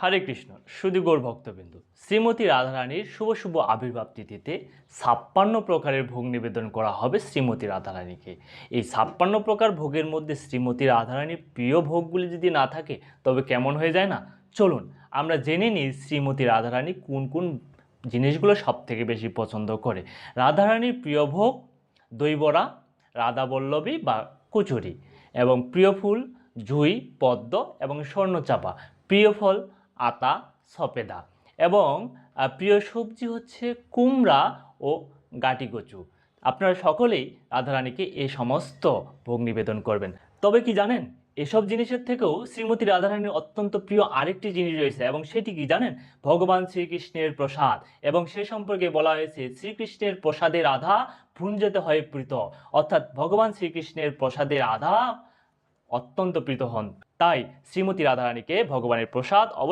হরে কৃষ্ণ সুধী গৌর ভক্তবিন্দু, শ্রীমতী রাধারানীর শুভ শুভ আবির্ভাব তিথিতে 56 প্রকারের ভোগ নিবেদন করা হবে শ্রীমতী রাধারানীকে। এই 56 প্রকার ভোগের মধ্যে শ্রীমতী রাধারানীর প্রিয় ভোগগুলি যদি না থাকে তবে কেমন হয়ে যায় না। চলুন আমরা জেনে নিই শ্রীমতী রাধারানী কোন কোন জিনিসগুলো সব থেকে বেশি পছন্দ করে। রাধারানীর প্রিয় ভোগ দই বড়া, রাধাবল্লভী বা কচুরি, এবং প্রিয় ফুল জুঁই, পদ্ম এবং স্বর্ণচাপা। প্রিয় ফল আতা, সপেদা, এবং প্রিয় সবজি হচ্ছে কুমড়া ও গাটি কচু। আপনারা সকলেই রাধারানীকে এই সমস্ত ভোগ নিবেদন করবেন। তবে কি জানেন, এসব জিনিসের থেকেও শ্রীমতী রাধারানীর অত্যন্ত প্রিয় আরেকটি জিনিস রয়েছে, এবং সেটি কি জানেন? ভগবান শ্রীকৃষ্ণের প্রসাদ। এবং সে সম্পর্কে বলা হয়েছে শ্রীকৃষ্ণের প্রসাদে রাধা ভুঞ্জতে হয় প্রীত, অর্থাৎ ভগবান শ্রীকৃষ্ণের প্রসাদে রাধা অত্যন্ত প্রীত হন। তাই শ্রীমতী রাধারানীকে ভগবানের প্রসাদ